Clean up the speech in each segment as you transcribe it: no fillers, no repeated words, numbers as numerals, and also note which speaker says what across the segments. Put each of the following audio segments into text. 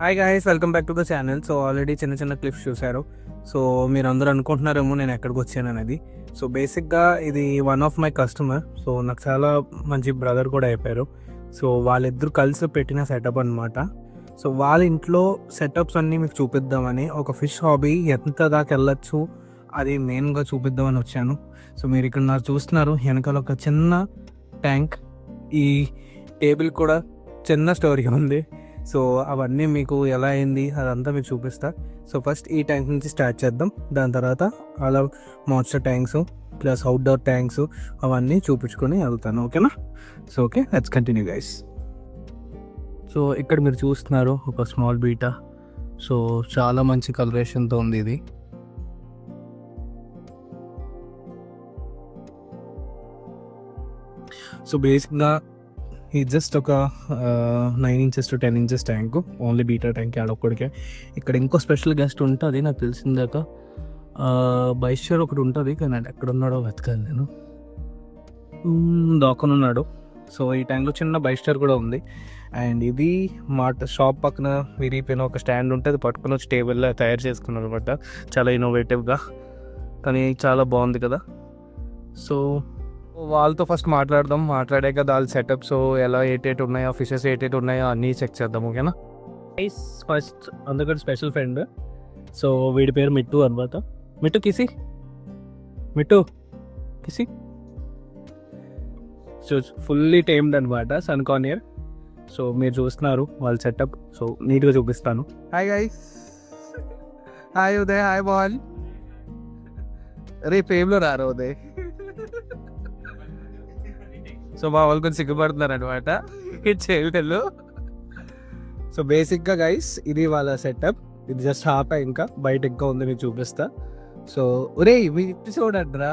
Speaker 1: Hi guys, welcome back to the channel. So already చిన్న చిన్న clips చూశారు. So మీరు అందరూ అనుకుంటున్నారేమో నేను ఎక్కడికి వచ్చాను అనేది. సో బేసిక్గా ఇది one of my customer. So నాకు చాలా మంచి బ్రదర్ కూడా అయిపోయారు. సో వాళ్ళిద్దరు కలిసి పెట్టిన సెటప్ అనమాట. సో వాళ్ళ ఇంట్లో సెటప్స్ అన్నీ మీకు చూపిద్దామని, ఒక ఫిష్ హాబీ ఎంత దాకా వెళ్ళచ్చు అది మెయిన్గా చూపిద్దామని వచ్చాను. సో మీరు ఇక్కడ నాకు చూస్తున్నారు, వెనకాల ఒక చిన్న ట్యాంక్, ఈ టేబుల్ కూడా చిన్న స్టోరీ ఉంది. సో అవన్నీ మీకు ఎలా అయింది అదంతా మీకు చూపిస్తా. సో ఫస్ట్ ఈ ట్యాంక్ నుంచి స్టార్ట్ చేద్దాం. దాని తర్వాత అలా monster tanks plus outdoor tanks అవన్నీ చూపించుకొని వెళ్తాను. ఓకేనా? So okay, let's continue guys. So ఇక్కడ మీరు చూస్తున్నారు ఒక స్మాల్ బీటా. సో చాలా మంచి కలరేషన్తో ఉంది ఇది. సో బేసిక్గా ఇది జస్ట్ ఒక 9 inches to 10 inches tank, only beta tank ఆడొక్కడికే. ఇక్కడ ఇంకో స్పెషల్ గెస్ట్ ఉంటుంది నాకు తెలిసిందాక, బైస్చర్ ఒకటి ఉంటుంది, కానీ అది ఎక్కడ ఉన్నాడో వెతకాలి నేను. దాక్కున్నాడు. సో ఈ ట్యాంక్లో చిన్న బైస్చర్ కూడా ఉంది. అండ్ ఇది మా షాప్ పక్కన విరిగిపోయిన ఒక స్టాండ్ ఉంటే అది పట్టుకుని వచ్చి టేబుల్లో తయారు చేసుకున్నారు అనమాట. చాలా ఇన్నోవేటివ్గా, కానీ చాలా బాగుంది కదా. సో వాళ్ళతో ఫస్ట్ మాట్లాడాక వాళ్ళ సెటప్, సో ఎలా ఏటేట్ ఉన్నాయో, ఫిషెస్ ఏటేట్ ఉన్నాయో అన్నీ చెక్ చేద్దాం. ఓకేనా? ఫస్ట్ అందుకని స్పెషల్ ఫ్రెండ్. సో వీడి పేరు మిట్టు అనమాట. మిట్టు కిసి సో ఫుల్లీ టైమ్డ్ అనమాట, సన్కానియర్. సో మీరు చూస్తున్నారు వాళ్ళ సెటప్. సో నీట్గా చూపిస్తాను. Hi guys, hi Uday, hi ball. రేపు ఏమ్లో రారు ఉదయ్. సో మా వాళ్ళు కొంచెం సిగ్గుపడుతున్నారు అనమాట చేయటల్లో. సో బేసిక్గా గైస్ ఇది వాళ్ళ సెటప్. ఇది జస్ట్ హాఫ్, ఇంకా బయట ఇంకా ఉంది, మీకు చూపిస్తా. సో ఒరే మీ చూడండిరా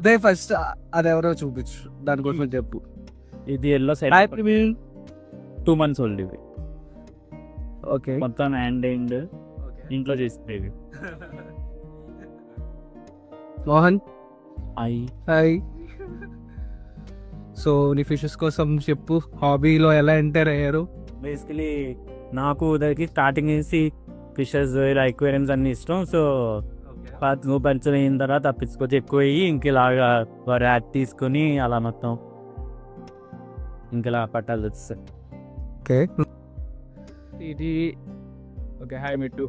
Speaker 1: ఉదయ్, ఫస్ట్ అది ఎవరో చూపించు, దానికోసం చెప్పు.
Speaker 2: ఇది ఎల్లో సైడ్ 2 months ఓల్డ్. ఇది
Speaker 1: ఓకే,
Speaker 2: మొత్తం హ్యాండ్ ఇంట్లో చేసేది.
Speaker 1: మోహన్
Speaker 2: అయి
Speaker 1: హాయ్. సో నీ ఫిషెస్ కోసం చెప్పు, హాబీలో ఎలా ఎంటర్ అయ్యారు?
Speaker 2: బేసికలీ నాకు ఉదయకి స్టార్టింగ్ నుంచి ఫిషెస్ ఇలా ఎక్వేరియంస్ అన్నీ ఇష్టం. సో నువ్వు పంచర్ అయిన తర్వాత తప్పించుకొచ్చి ఎక్కువ అయ్యి ఇంకలాగా ర్యాట్ తీసుకొని అలా మొత్తం ఇంకలా పట్టాలి వస్తాయి.
Speaker 1: ఓకే, ఇది okay. Hi Mittu.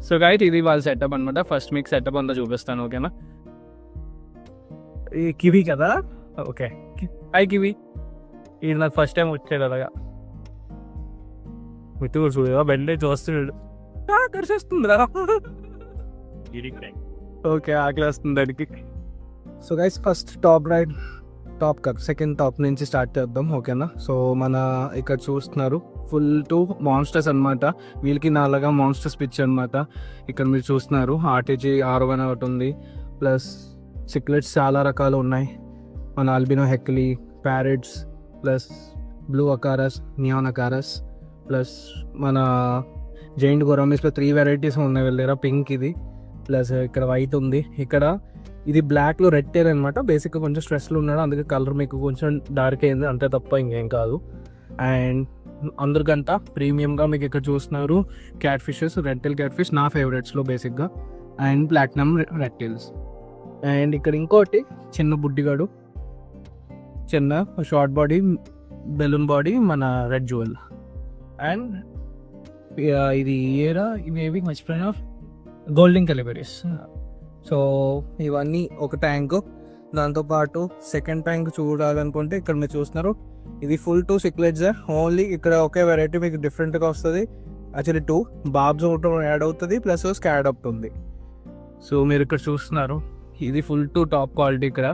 Speaker 1: So GIET ఇది వాళ్ళ సెటప్ అనమాట. ఫస్ట్ మీకు సెటప్ అంతా చూపిస్తాను. ఓకేనా? ఈ కివి కదా. Okay, hi kiwi. ఇది నాకు ఫస్ట్ టైం వచ్చాడు అలాగా. మిట్టు కూడా చూడగా బెండే చూస్తున్నాడు, కరిచేస్తుందిరా. ఓకే, ఆకలి వస్తుంది దానికి. సో గైస్ ఫస్ట్ టాప్ కాదు, సెకండ్ టాప్ నుంచి స్టార్ట్ చేద్దాం. ఓకేనా? సో మన ఇక్కడ చూస్తున్నారు ఫుల్ 2 మాన్స్టర్స్ అనమాట. వీళ్ళకి నాలాగా మాన్స్టర్స్ పిచ్ అనమాట. ఇక్కడ మీరు చూస్తున్నారు ఆర్టీజీ R1 ఒకటి ఉంది, ప్లస్ సిక్లెట్స్ చాలా రకాలు ఉన్నాయి. మన ఆల్బినో హెక్లీ, parrots, plus blue acaras, neon acaras, plus మన జైంట్ గొరామిస్లో 3 varieties ఉన్నాయి వీళ్ళ దగ్గర. పింక్ ఇది, ప్లస్ ఇక్కడ వైట్ ఉంది. ఇక్కడ ఇది బ్లాక్లో రెడ్ టైల్ అనమాట. బేసిక్గా కొంచెం స్ట్రెస్లో ఉన్నాడు, అందుకే కలర్ మీకు కొంచెం డార్క్ అయింది అంతే తప్ప ఇంకేం కాదు. అండ్ అందరికంతా ప్రీమియంగా మీకు ఇక్కడ చూస్తున్నారు cat fishes, red tail cat fish నా ఫేవరెట్స్లో బేసిక్గా, and platinum red tails. And ఇక్కడ ఇంకోటి చిన్న బుడ్డిగాడు, చిన్న షార్ట్ బాడీ బెలూన్ బాడీ మన రెడ్ జ్యువెల్. అండ్ ఇది ఇవేవి మర్చిపోయిన గోల్డెన్ కెలిబరీస్. సో ఇవన్నీ ఒక ట్యాంకు. దాంతోపాటు సెకండ్ ట్యాంక్ చూడాలనుకుంటే ఇక్కడ మీరు చూస్తున్నారు ఇది ఫుల్ 2 సిక్లెట్స్. ఓన్లీ ఇక్కడ ఒకే వెరైటీ మీకు డిఫరెంట్గా వస్తుంది. యాక్చువల్లీ 2 బాబ్స్ ఒకటి యాడ్ అవుతుంది, ప్లస్ స్కాడ్ అప్ ఉంది. సో మీరు ఇక్కడ చూస్తున్నారు ఇది ఫుల్ 2 టాప్ క్వాలిటీ. ఇక్కడ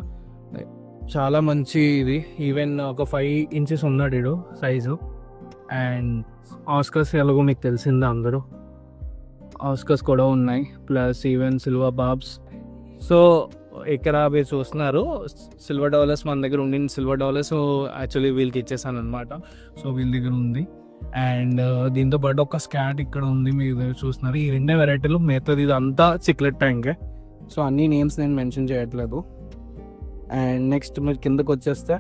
Speaker 1: చాలా మంచి ఇది. ఈవెన్ ఒక 5 inches ఉన్నాడు ఇడు సైజు. అండ్ ఆస్కర్స్ ఎలాగో మీకు తెలిసిందా, అందరూ ఆస్కర్స్ కూడా ఉన్నాయి, plus even silver barbs. So ఇక్కడ మీరు చూస్తున్నారు సిల్వర్ డాలర్స్ మన దగ్గర ఉండి, సిల్వర్ డాలర్స్ యాక్చువల్లీ వీళ్ళకి ఇచ్చేసాను అనమాట. సో వీళ్ళ దగ్గర ఉంది. అండ్ దీంతో పాటు ఒక స్కాట్ ఇక్కడ ఉంది మీరు చూస్తున్నారు. ఈ 2 వెరైటీలు మిగతాది ఇదంతా చిక్లెట్ ట్యాంకే. సో అన్ని నేమ్స్ నేను మెన్షన్ చేయట్లేదు. అండ్ నెక్స్ట్ మీరు కిందకు వచ్చేస్తే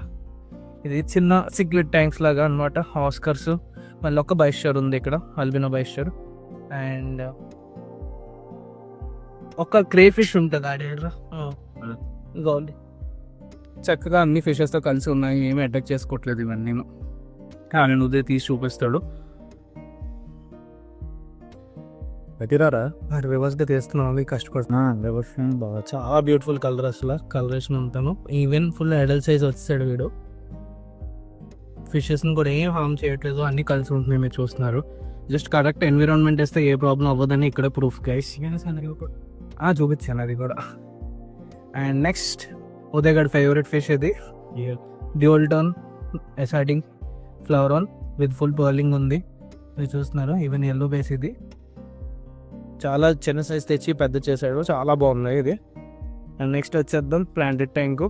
Speaker 1: ఇది చిన్న సిగ్లెట్ ట్యాంక్స్ లాగా అనమాట. ఆస్కర్స్, మళ్ళీ ఒక బైస్టర్ ఉంది ఇక్కడ, అల్బినో బైస్టర్. అండ్ ఒక క్రే ఫిష్ ఉంటుంది ఆడేడ్రా. ఇదిగోండి, చక్కగా అన్ని ఫిషెస్తో కలిసి ఉన్నాయి, ఏమి అటాక్ చేసుకోవట్లేదు ఇవన్నీ. కానీ నువ్వే తీసి చూపిస్తాడు.
Speaker 2: పెట్టిరారా
Speaker 1: అది రివర్స్గా తీస్తున్నాం, అవి కష్టపడుతున్నాం.
Speaker 2: బాగా
Speaker 1: చాలా బ్యూటిఫుల్ కలర్, అసలు కలరేషన్ ఉంటాను. ఈవెన్ ఫుల్ అడల్ట్ సైజ్ వచ్చేసాడు వీడు. ఫిషెస్ని కూడా ఏం హార్మ్ చేయట్లేదు, అన్నీ కలిసి ఉంటున్నాయి, మీరు చూస్తున్నారు. జస్ట్ కరెక్ట్ ఎన్విరాన్మెంట్ వేస్తే ఏ ప్రాబ్లం అవ్వదని ఇక్కడ ప్రూఫ్ గైస్. చూపించాను అది కూడా. అండ్ నెక్స్ట్ ఉదయగడ్ ఫేవరెట్ ఫిష్ ఇది, డ్యూల్ టోన్ ఎసాటింగ్ flowerhorn with full pearling ఉంది, మీరు చూస్తున్నారు. ఈవెన్ ఎల్లో బేస్ ఇది. చాలా చిన్న సైజ్ తెచ్చి పెద్ద చేశాడు, చాలా బాగున్నాయి ఇది. అండ్ నెక్స్ట్ వచ్చేద్దాం ప్లాంటెడ్ ట్యాంకు.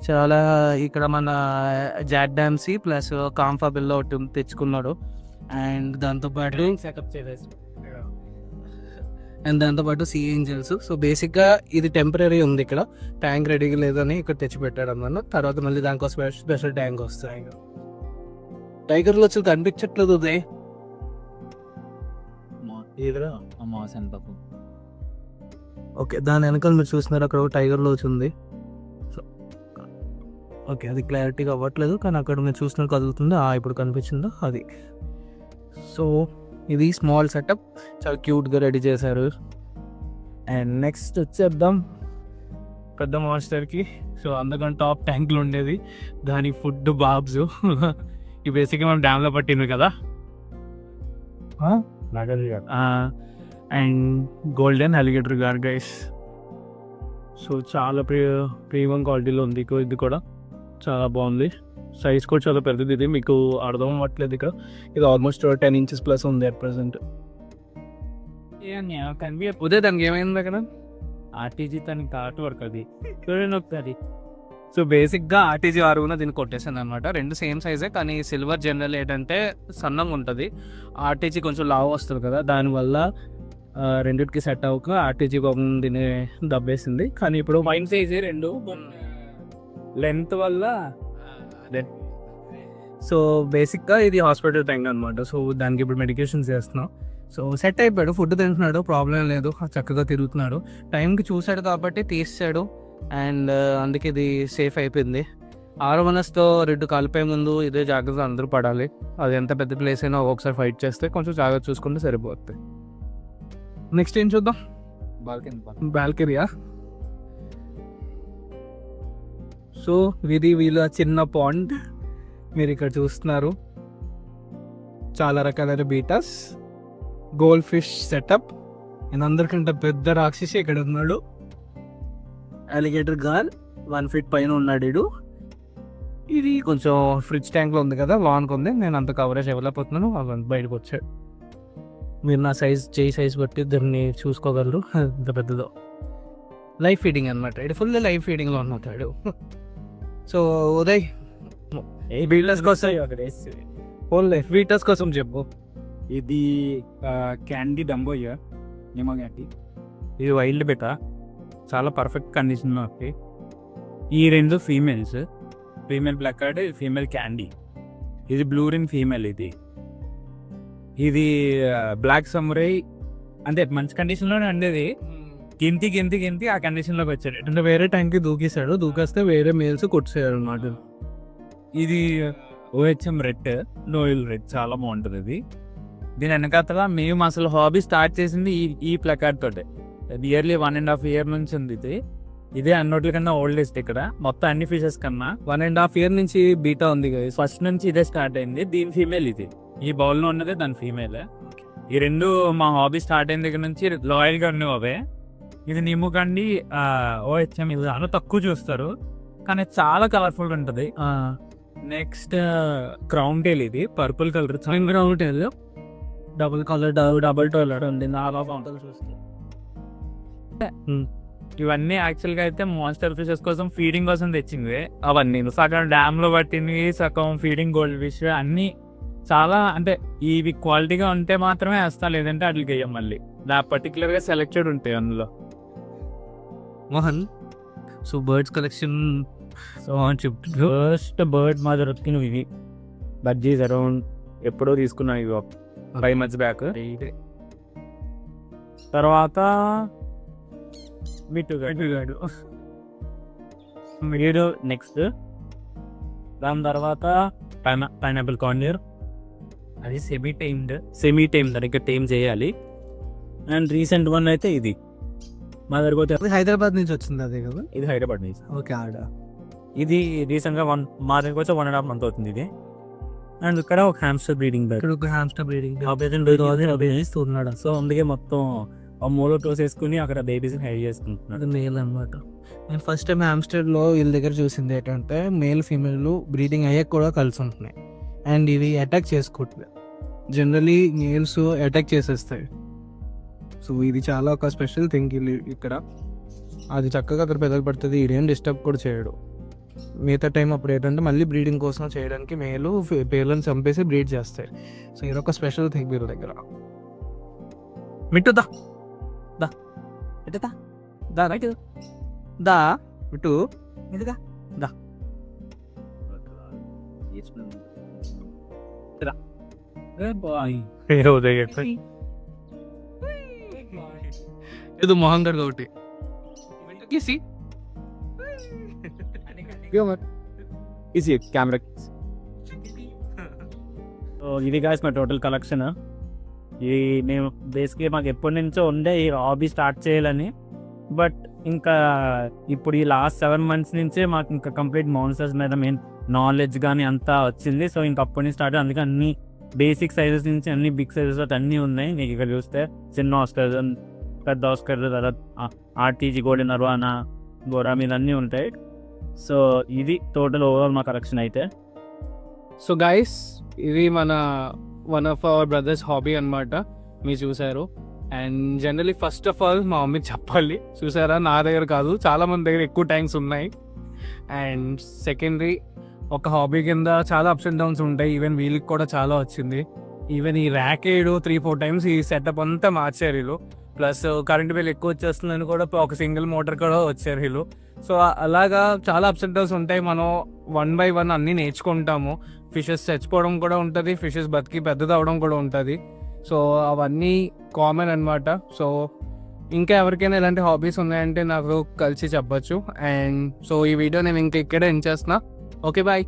Speaker 1: చాలా ఇక్కడ మన జాక్ డామ్సీ ప్లస్ కాంఫా బిల్ ఒకటి తెచ్చుకున్నాడు. అండ్ దాంతోపాటు సీ ఏంజల్స్. సో బేసిక్గా ఇది టెంపరీ ఉంది, ఇక్కడ ట్యాంక్ రెడీగా లేదని ఇక్కడ తెచ్చిపెట్టాడు అన్నమాట. తర్వాత మళ్ళీ దానికోసం స్పెషల్ ట్యాంక్ వస్తాయి. టైగర్లు వచ్చి కనిపించట్లేదు ఉదయ్. ఓకే, దాని వెనకాల మీరు చూస్తున్నారు, అక్కడ టైగర్ లోచ్ ఉంది. సో ఓకే, అది క్లారిటీగా అవ్వట్లేదు, కానీ అక్కడ మీరు చూస్తున్నారు కదులుతుంది, ఇప్పుడు కనిపించిందో అది. సో ఇది స్మాల్ సెటప్, చాలా క్యూట్గా రెడీ చేశారు. అండ్ నెక్స్ట్ వచ్చేద్దాం పెద్ద మాన్స్టర్కి. సో అందుకని టాప్ ట్యాంక్లో ఉండేది దాని ఫుడ్ బాబ్స్. ఇవి బేసిక్గా మనం డ్యామ్లో పట్టినవి కదా. And golden alligator gar guys. So చాలా ప్రీమియం క్వాలిటీలో ఉంది ఇది కూడా, చాలా బాగుంది. సైజ్ కూడా చాలా పెద్దది, ఇది మీకు అర్థం అవ్వట్లేదు ఇక్కడ. ఇది ఆల్మోస్ట్ 10 inches ప్లస్ ఉంది అట్ ప్రెసెంట్. ఉదయ్ దానికి ఏమైంది అక్కడ?
Speaker 2: ఆర్టీజీ తనకి ఆర్ట్ వర్క్ అది ఒకసారి.
Speaker 1: సో బేసిక్గా ఆర్టీజీ ఆరుగున దీన్ని కొట్టేసాను అనమాట. రెండు సేమ్ సైజే, కానీ సిల్వర్ జనరల్ ఏంటంటే సన్నంగా ఉంటుంది, ఆర్టీజీ కొంచెం లావు వస్తుంది కదా, దానివల్ల రెండింటికి సెట్ అవ్వక ఆర్టీజీ పాపం దీన్ని దబ్బేసింది. కానీ ఇప్పుడు
Speaker 2: వైన్ సైజే రెండు, లెంత్ వల్ల.
Speaker 1: సో బేసిక్గా ఇది హాస్పిటల్ ట్యాంక్ అనమాట. సో దానికి ఇప్పుడు మెడికేషన్స్ చేస్తున్నాం. సో సెట్ అయిపోయాడు, ఫుడ్ తింటున్నాడు, ప్రాబ్లం లేదు, చక్కగా తిరుగుతున్నాడు. టైంకి చూశాడు కాబట్టి తీసాడు, అండ్ అందుకే ఇది సేఫ్ అయిపోయింది. ఆరోమనస్తో రెండు కలిపే ముందు ఇదే జాగ్రత్త అందరూ పడాలి. అది ఎంత పెద్ద ప్లేస్ అయినా ఒక్కొక్కసారి ఫైట్ చేస్తే కొంచెం జాగ్రత్త చూసుకుంటే సరిపోతుంది. నెక్స్ట్ ఏం చూద్దాం? బాల్కనీయా? సో ఇది వీళ్ళ చిన్న పాండ్, మీరు ఇక్కడ చూస్తున్నారు. చాలా రకాలైన బీటాస్, గోల్డ్ ఫిష్ సెటప్. నేను అందరికంటే పెద్ద రాక్షసి ఇక్కడ ఉన్నాడు, అలిగేటర్ గార్ 1 feet పైన ఉన్నాడు వీడు. ఇది కొంచెం ఫ్రిడ్జ్ ట్యాంక్లో ఉంది కదా, లాన్కి ఉంది, నేను అంత కవరేజ్ ఇవ్వలేకపోతున్నాను, అవి బయటకు వచ్చాడు. మీరు నా చేయి సైజ్ బట్టి దాన్ని చూసుకోగలరు, ఎంత పెద్దదో. లైఫ్ ఫీడింగ్ అనమాట, ఇది ఫుల్ లైఫ్ ఫీడింగ్లో ఉన్నాడు. సో ఉదయ్ బీటర్స్ కోసం, ఫుల్ లైఫ్ బీటర్స్ కోసం చెప్పు.
Speaker 2: ఇది క్యాండీ డంబోయ్య నిమగాటి, ఇది వైల్డ్ బెట, చాలా పర్ఫెక్ట్ కండిషన్లో ఉంది. ఈ రెండు females, female black card, female candy. ఇది బ్లూ రింగ్ ఫీమేల్. ఇది బ్లాక్ సమురై, అంటే మంచి కండిషన్లోనే ఉండేది. గింతి ఆ కండిషన్లోకి వచ్చాడు,
Speaker 1: అంటే వేరే ట్యాంక్కి దూకేశాడు, దూకేస్తే వేరే మేల్స్ కొట్టేసాడు అనమాట.
Speaker 2: ఇది ఓహెచ్ఎం రెడ్, నోయిల్ రెడ్, చాలా బాగుంటుంది ఇది. దీని వెనకాతల మేము అసలు హాబీ స్టార్ట్ చేసింది ఈ ప్లకార్డ్ తోటే. నియర్లీ 1.5 year నుంచి ఉంది ఇది. ఇదే అన్నోట్ల కన్నా ఓల్డెస్ట్ ఇక్కడ మొత్తం అన్ని ఫిషెస్ కన్నా.
Speaker 1: 1.5 year నుంచి బీటా ఉంది కదా,
Speaker 2: ఫస్ట్ నుంచి ఇదే స్టార్ట్ అయింది. దీని ఫీమేల్ ఇది, ఈ బౌల్లో ఉన్నదే దాని ఫీమేల్. ఈ రెండు మా హాబీ స్టార్ట్ అయిన దగ్గర నుంచి లాయల్గా ఉన్నవి అవే. ఇది నిమ్ముకండి ఓహెచ్ఎం, ఇది చాలా తక్కువ చూస్తారు కానీ చాలా కలర్ఫుల్గా ఉంటుంది. నెక్స్ట్ క్రౌన్ టైల్, ఇది purple colour,
Speaker 1: crown tail double colour, double tailor ఉంది చూస్తే.
Speaker 2: ఇవన్నీ యాక్చువల్గా అయితే మాన్స్టర్ ఫిషెస్ కోసం ఫీడింగ్ కోసం తెచ్చింది. అవన్నీ సగం డ్యామ్లో పట్టినవి, సగం ఫీడింగ్ గోల్డ్ ఫిష్, అన్నీ చాలా అంటే ఇవి క్వాలిటీగా ఉంటే మాత్రమే వేస్తా, లేదంటే అట్లకి వేయం. మళ్ళీ నా పర్టికులర్గా సెలెక్టెడ్ ఉంటాయి అందులో.
Speaker 1: Mohan, so birds collection
Speaker 2: so first bird మా దొరికినవి ఇవి బజ్జీస్ అరౌండ్ ఎప్పుడో తీసుకున్నాను ఇవి 5 months బ్యాక్. తర్వాత మిట్టుగాడు వీడు నెక్స్ట్. దాని తర్వాత పైనాపిల్ కార్నియర్, అది సెమీ టైమ్డ్ దానికి టైమ్ చేయాలి. అండ్ రీసెంట్ వన్ అయితే ఇది మా దగ్గర
Speaker 1: అది హైదరాబాద్ నుంచి వచ్చింది అదే కదా.
Speaker 2: ఇది హైదరాబాద్ నుంచి.
Speaker 1: ఓకే ఆడ
Speaker 2: ఇది రీసెంట్గా మా దగ్గర వచ్చి 1.5 months అవుతుంది ఇది. అండ్ ఇక్కడ ఒక హ్యామ్స్టర్ బ్రీడింగ్ బ్యాగ్,
Speaker 1: ఇక్కడ ఒక హామ్స్టర్ బ్రీడింగ్
Speaker 2: ఉన్నాడు. సో అందుకే మొత్తం ఆ మూలో టోస్ వేసుకుని అక్కడ బేబీస్ హైడ్ చేసుకుంటున్నాడు.
Speaker 1: మేల్ అనమాట. నేను ఫస్ట్ టైం హామ్స్టర్లో వీళ్ళ దగ్గర చూసింది ఏంటంటే మేల్ ఫీమేల్ బ్రీడింగ్ అయ్యాక కూడా కలిసి ఉంటున్నాయి. అండ్ ఇవి అటాక్ చేసుకుంటున్నాయి. జనరలీ మేల్స్ అటాక్ చేసేస్తాయి. సో ఇది చాలా ఒక స్పెషల్ థింగ్ ఇక్కడ. అది చక్కగా అక్కడ పెద్దలు పడుతుంది, ఇదేం డిస్టర్బ్ కూడా చేయడు. మిగతా టైం అప్పుడు ఏంటంటే మళ్ళీ బ్రీడింగ్ కోసం చేయడానికి మేలు పేర్లను చంపేసి బ్రీడ్ చేస్తాయి. సో ఇది ఒక స్పెషల్ థింగ్ వీళ్ళ దగ్గర. మిట్టుదా దా ఎట్టుదా దా రైట్ దా మిట్టు ఇదిగా దా ఇది మొహం గడ్ ఒకటి
Speaker 2: ఈజీ కెమెరా. సో ఇది గాయస్ మా టోటల్ కలెక్షన్. ఇది మేము బేసిక్గా మాకు ఎప్పటి నుంచో ఉండే ఈ హాబీ స్టార్ట్ చేయాలని. బట్ ఇంకా ఇప్పుడు ఈ లాస్ట్ 7 months నుంచే మాకు ఇంకా కంప్లీట్ మాన్స్టర్స్ మీద మెయిన్ నాలెడ్జ్ కానీ అంతా వచ్చింది. సో ఇంకా అప్పటి నుంచి స్టార్ట్, అందుకే అన్ని బేసిక్ సైజెస్ నుంచి అన్ని బిగ్ సైజెస్ అన్నీ ఉన్నాయి. మీకు ఇక్కడ చూస్తే చిన్న ఆస్కర్, పెద్ద ఆస్కర్, తర్వాత ఆర్టీజీ, గోల్డెన్ అర్వానా, గోరా మీద అన్నీ ఉంటాయి. సో ఇది టోటల్ ఓవరాల్ మా కలెక్షన్ అయితే.
Speaker 1: సో గైస్ ఇది మన one of our brothers hobby అనమాట. మీరు చూసారు. And generally first of all మా మమ్మీ చెప్పాలి, చూసారా నా దగ్గర కాదు చాలా మంది దగ్గర ఎక్కువ ట్యాంక్స్ ఉన్నాయి. అండ్ సెకండరీ ఒక హాబీ కింద చాలా అప్స్ అండ్ డౌన్స్ ఉంటాయి. ఈవెన్ వీళ్ళకి కూడా చాలా వచ్చింది. ఈవెన్ ఈ ర్యాకేడు 3-4 times ఈ సెటప్ అంతా మార్చారు వీళ్ళు. ప్లస్ కరెంట్ బిల్ ఎక్కువ వచ్చేస్తుందని కూడా ఒక సింగిల్ మోటార్ కూడా వచ్చారు వీళ్ళు. సో అలాగా చాలా అప్స్ అండ్ డౌన్స్ ఉంటాయి. మనం 1 by 1 అన్నీ నేర్చుకుంటాము. ఫిషెస్ చచ్చిపోవడం కూడా ఉంటుంది, ఫిషెస్ బతికి పెద్దది అవడం కూడా ఉంటుంది. సో అవన్నీ కామన్ అనమాట. సో ఇంకా ఎవరికైనా ఇలాంటి హాబీస్ ఉన్నాయంటే నాకు కలిసి చెప్పచ్చు. అండ్ సో ఈ వీడియో నేను ఇంకా ఇక్కడే ఎండ్ చేస్తున్నా. Okay bye.